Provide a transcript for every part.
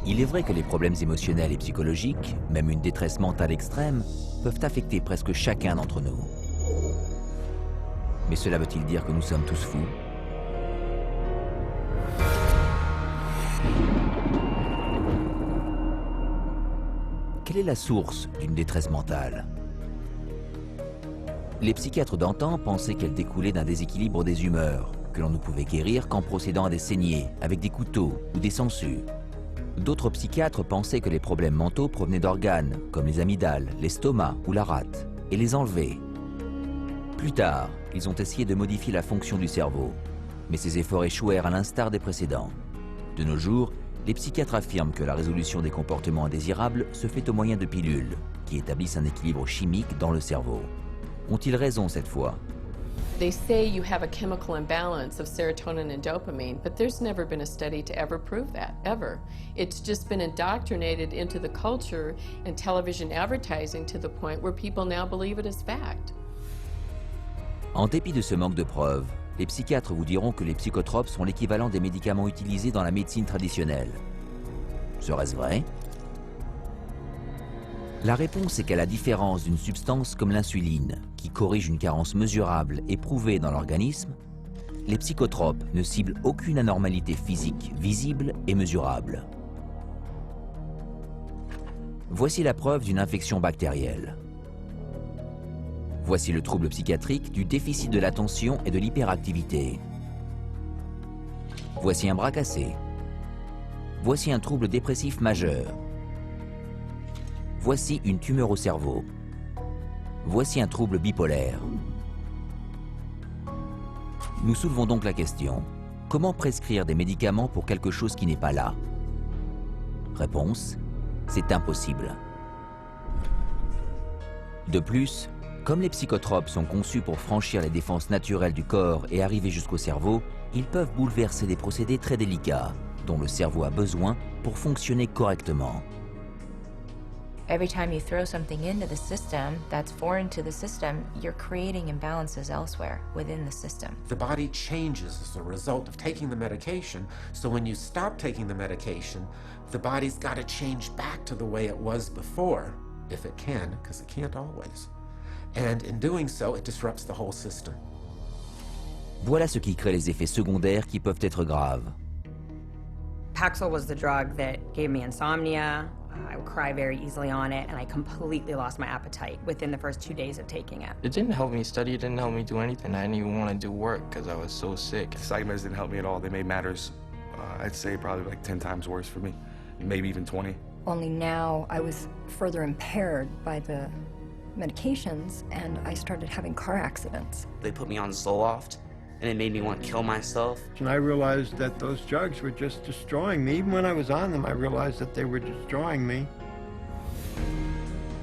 Il est vrai que les problèmes émotionnels et psychologiques, même une détresse mentale extrême, peuvent affecter presque chacun d'entre nous. Mais cela veut-il dire que nous sommes tous fous? Quelle est la source d'une détresse mentale? Les psychiatres d'antan pensaient qu'elle découlait d'un déséquilibre des humeurs, que l'on ne pouvait guérir qu'en procédant à des saignées, avec des couteaux ou des sangsues. D'autres psychiatres pensaient que les problèmes mentaux provenaient d'organes, comme les amygdales, l'estomac ou la rate, et les enlever. Plus tard, ils ont essayé de modifier la fonction du cerveau, mais ces efforts échouèrent à l'instar des précédents. De nos jours, les psychiatres affirment que la résolution des comportements indésirables se fait au moyen de pilules, qui établissent un équilibre chimique dans le cerveau. Ont-ils raison cette fois? They say you have a chemical imbalance of serotonin and dopamine, but there's never been a study to ever prove that, ever. It's just been indoctrinated into the culture and television advertising to the point where people now believe it as fact. En dépit de ce manque de preuves, les psychiatres vous diront que les psychotropes sont l'équivalent des médicaments utilisés dans la médecine traditionnelle. Serait-ce vrai? La réponse est qu'à la différence d'une substance comme l'insuline, qui corrige une carence mesurable et prouvée dans l'organisme, les psychotropes ne ciblent aucune anormalité physique visible et mesurable. Voici la preuve d'une infection bactérielle. Voici le trouble psychiatrique du déficit de l'attention et de l'hyperactivité. Voici un bras cassé. Voici un trouble dépressif majeur. Voici une tumeur au cerveau. Voici un trouble bipolaire. Nous soulevons donc la question: comment prescrire des médicaments pour quelque chose qui n'est pas là? Réponse: c'est impossible. De plus, comme les psychotropes sont conçus pour franchir les défenses naturelles du corps et arriver jusqu'au cerveau, ils peuvent bouleverser des procédés très délicats, dont le cerveau a besoin pour fonctionner correctement. Every time you throw something into the system that's foreign to the system, you're creating imbalances elsewhere within the system. The body changes as a result of taking the medication, so when you stop taking the medication, the body's got to change back to the way it was before, if it can, because it can't always. And in doing so, it disrupts the whole system. Voilà ce qui crée les effets secondaires qui peuvent être graves. Paxil was the drug that gave me insomnia. I would cry very easily on it, and I completely lost my appetite within the first 2 days of taking it. It didn't help me study, it didn't help me do anything. I didn't even want to do work because I was so sick. Psych meds didn't help me at all. They made matters, I'd say probably like 10 times worse for me, maybe even 20. Only now I was further impaired by the medications, and I started having car accidents. They put me on Zoloft, and it made me want to kill myself. And I realized that those drugs were just destroying me. Even when I was on them, I realized that they were destroying me.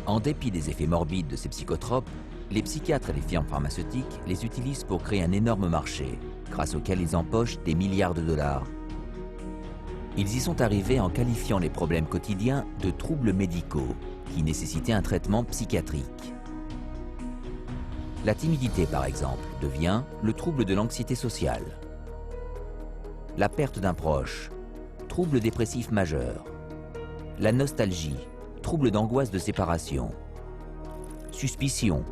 En dépit des effets morbides de ces psychotropes, les psychiatres et les firmes pharmaceutiques les utilisent pour créer un énorme marché, grâce auquel ils empochent des milliards de dollars. Ils y sont arrivés en qualifiant les problèmes quotidiens de troubles médicaux, qui nécessitaient un traitement psychiatrique. La timidité, par exemple, devient le trouble de l'anxiété sociale. La perte d'un proche, trouble dépressif majeur. La nostalgie, trouble d'angoisse de séparation. Suspicion,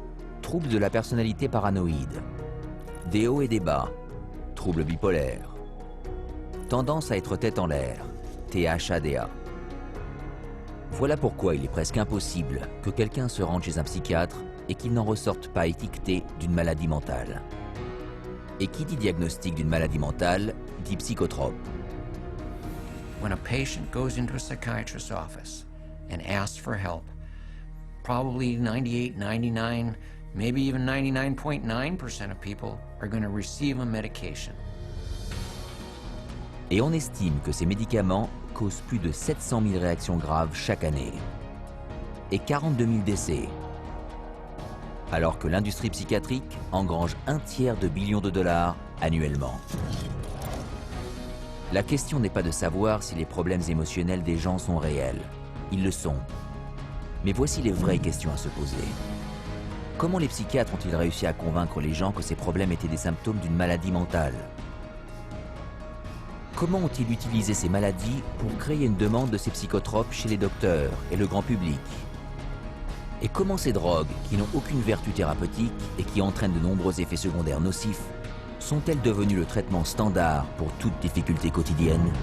trouble de la personnalité paranoïde. Des hauts et des bas, trouble bipolaire. Tendance à être tête en l'air, THADA. Voilà pourquoi il est presque impossible que quelqu'un se rende chez un psychiatre et qu'il n'en ressorte pas étiqueté d'une maladie mentale. Et qui dit diagnostic d'une maladie mentale, dit psychotrope. When a patient goes into a psychiatrist's office and asks for help, probably 98, 99, maybe even 99.9% of people are going to receive a medication. Et on estime que ces médicaments causent plus de 700 000 réactions graves chaque année. Et 42 000 décès. Alors que l'industrie psychiatrique engrange 1/3 billion de dollars annuellement. La question n'est pas de savoir si les problèmes émotionnels des gens sont réels. Ils le sont. Mais voici les vraies questions à se poser. Comment les psychiatres ont-ils réussi à convaincre les gens que ces problèmes étaient des symptômes d'une maladie mentale? Comment ont-ils utilisé ces maladies pour créer une demande de ces psychotropes chez les docteurs et le grand public? Et comment ces drogues, qui n'ont aucune vertu thérapeutique et qui entraînent de nombreux effets secondaires nocifs, sont-elles devenues le traitement standard pour toute difficulté quotidienne?